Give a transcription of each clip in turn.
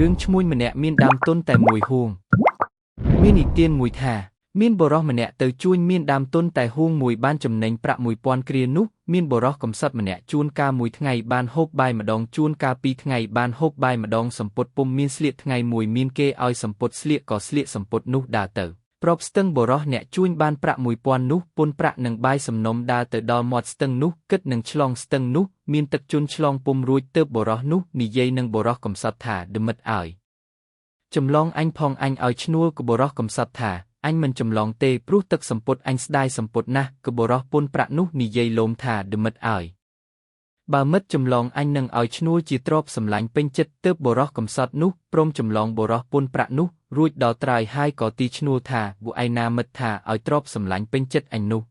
រឿងឈ្មួញម្នាក់មានដើមទុនតែមួយហួងមាននិទានមួយថាមានបុរសម្នាក់ទៅជួញមានដើមទុនតែហួងមួយបានចំណេញប្រាក់1000គ្រានោះមានបុរសកំសត់ម្នាក់ជួនកាលមួយថ្ងៃបានហូបបាយម្ដងជួនកាល2ថ្ងៃបានហូបបាយម្ដងសម្ពុតពុំមានស្លៀកថ្ងៃមួយមានគេឲ្យសម្ពុតស្លៀកក៏ស្លៀកសម្ពុតនោះដើរទៅប្របស្ទឹងបុរសអ្នកជួញបានប្រាក់1000នោះពុនប្រាក់នឹងបាយសំណុំដើរទៅដល់មាត់ស្ទឹងនោះគិតនឹងឆ្លងស្ទឹងនោះមានទឹកជន់ឆ្លងពុំរួចទើបបុរសនោះនិយាយនឹងបុរសកំសត់ថាដមិតឲ្យចម្លងអញផងអញឲ្យឈ្នួលក៏បុរសកំសត់ថាអញមិនចម្លងទេព្រោះទឹកសម្ពុតអញស្ដាយសម្ពុតណាស់ក៏បុរសពុនប្រាក់នោះនិយាយលោមថាដមិតឲ្យបើមិត្តចម្លងអញនឹងឲ្យឈ្នួលជាទ្រព្យសម្លាញ់ពេញចិត្តទើបបុរសកំសត់នោះព្រមចម្លងបុរសពុនប្រាក់នោះរួចដល់ត្រើយហើយក៏ទីឈ្នួលថាពួកឯណាមិត្តថាឲ្យទ្រព្យសម្លាញ់ពេញចិត្តអញនោះ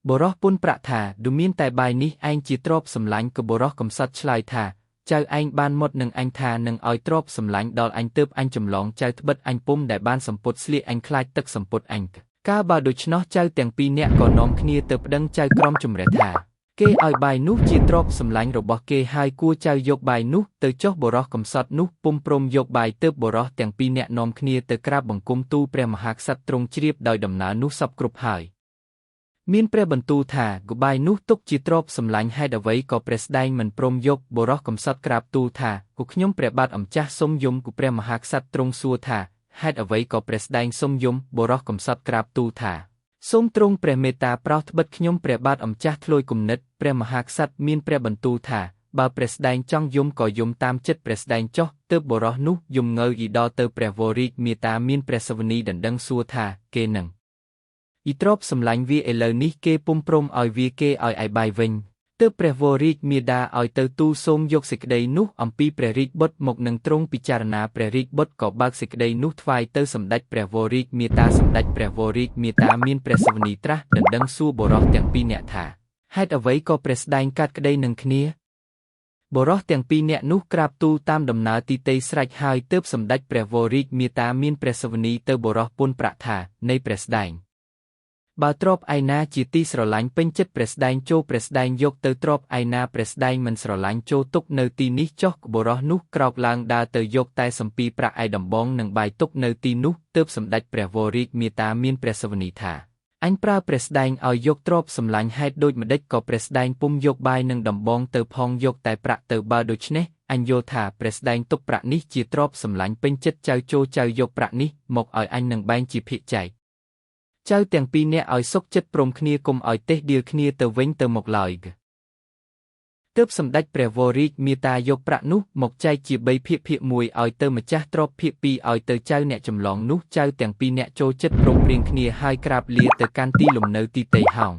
បុរសពុនប្រាក់ថាឌូមានតែបាយនេះឯងជាទ្រព្យសម្លាញ់ក៏បុរសកំសត់ឆ្លើយថាចៅឯងបានមុតនឹងអញថានឹងឲ្យទ្រព្យសម្លាញ់ដល់អញទើបអញចម្លងចៅត្បិតអញពុំដែលបានសម្ពុតស្លៀកអញខ្លាចទឹកសម្ពុតអញកាលបើដូច្នោះចៅទាំងពីរនាក់ក៏នាំគ្នាទៅប្តឹងចៅក្រមជំរះថាគេឲ្យបាយនោះជាទ្រព្យសម្លាញ់របស់គេហើយគួរចៅយកបាយនោះទៅចុះបុរសកំសត់នោះពុំព្រមយកបាយទើបបុរសទាំងពីរនាក់នាំគ្នាទៅក្រាបបង្គំទូលព្រះមហាក្សត្រទ្រង់ជ្រាបដោយដំណើរនោះសពគ្រប់ហើយមានព្រះបន្ទូលថាកបាយនោះទុកជាទ្រព្យសម្លាញ់ហេតុអ្វីក៏ព្រះស្ដែងមិនព្រមយកបុរសកំសត់ក្រាបទូលថាគូខ្ញុំព្រះបាទអម្ចាស់សុំយំគូព្រះមហាក្សត្រទ្រង់សួរថាហេតុអ្វីក៏ព្រះស្ដែងសុំយំបុរសកំសត់ក្រាបទូលថាសូមទ្រង់ព្រះមេត្តាប្រោសត្បិតខ្ញុំព្រះបាទអម្ចាស់ធ្លួយគំនិតព្រះមហាក្សត្រមានព្រះបន្ទូលថាបើព្រះស្ដែងចង់យំក៏យំតាមចិត្តព្រះស្ដែងចុះទើបបុរសនោះយំងើយដល់ទៅព្រះវររាជមេត្តាមានព្រះសវនីដណ្ដឹងសួរថាគេនឹងទ្រព្យសម្លាញ់វាឥឡូវនេះគេពុំព្រមឲ្យវាគេឲ្យឯបាយវិញទើបព្រះវររាជមេតាឲ្យទៅទូលសូមយកសេចក្តីនោះអំពីព្រះរាជបុត្រមកនឹងទ្រង់ពិចារណាព្រះរាជបុត្រក៏បើកសេចក្តីនោះថ្វាយទៅសម្ដេចព្រះវររាជមេតាសម្ដេចព្រះវររាជមេតាមានព្រះសវនីត្រាស់ដណ្ដឹងសួរបុរសទាំងពីរនាក់ថាហេតុអ្វីក៏ព្រះស្ដែងកាត់ក្តីនឹងគ្នាបុរសទាំងពីរនាក់នោះក្រាបទូលតាមដំណើរទីតីស្រេចហើយទើបសម្ដេចព្រះវររាជមេតាមានព្រះសវនីទៅបុរសពុនប្រាក់ថានៃព្រះស្ដែងបើទ្រព្យឯណាជាទីស្រឡាញ់ពេញចិត្តព្រះស្ដែងចូលព្រះស្ដែងយកទៅទ្រព្យឯណាព្រះស្ដែងមិនស្រឡាញ់ចូលទុកនៅទីនេះចុះបុរសនោះក្រោកឡើងដើរទៅយកតែសម្ពីប្រាក់ឯដំបងនិងបាយទុកនៅទីនោះទើបសម្ដេចព្រះវររាជមេតាមានព្រះសវនីថាអញប្រើព្រះស្ដែងឲ្យយកទ្រព្យសម្លាញ់ហេតុដូចម្ដេចក៏ព្រះស្ដែងពុំយកបាយនិងដំបងទៅផងយកតែប្រាក់ទៅបើដូច្នេះអញយល់ថាព្រះស្ដែងទុកប្រាក់នេះជាទ្រព្យសម្លាញ់ពេញចិត្តចៅចូលចៅយកប្រាក់នេះមកឲ្យអញនឹងបែងជាភាគចែកចៅទាំងពីរនាក់ឲ្យសុខចិត្តព្រមគ្នាគុំឲ្យទេសដៀលគ្នាទៅវិញទៅមកឡើយទើបសម្ដេចព្រះវររាជមេតាយកប្រាក់នោះមកចែកជា3ភាគ1ឲ្យទៅម្ចាស់ទ្រព្យភាគ2ឲ្យទៅចៅអ្នកចម្លងនោះចៅទាំងពីរនាក់ចូលចិត្តព្រមព្រៀងគ្នាហើយក្រាបលាទៅកាន់ទីលំនៅទីតីហោង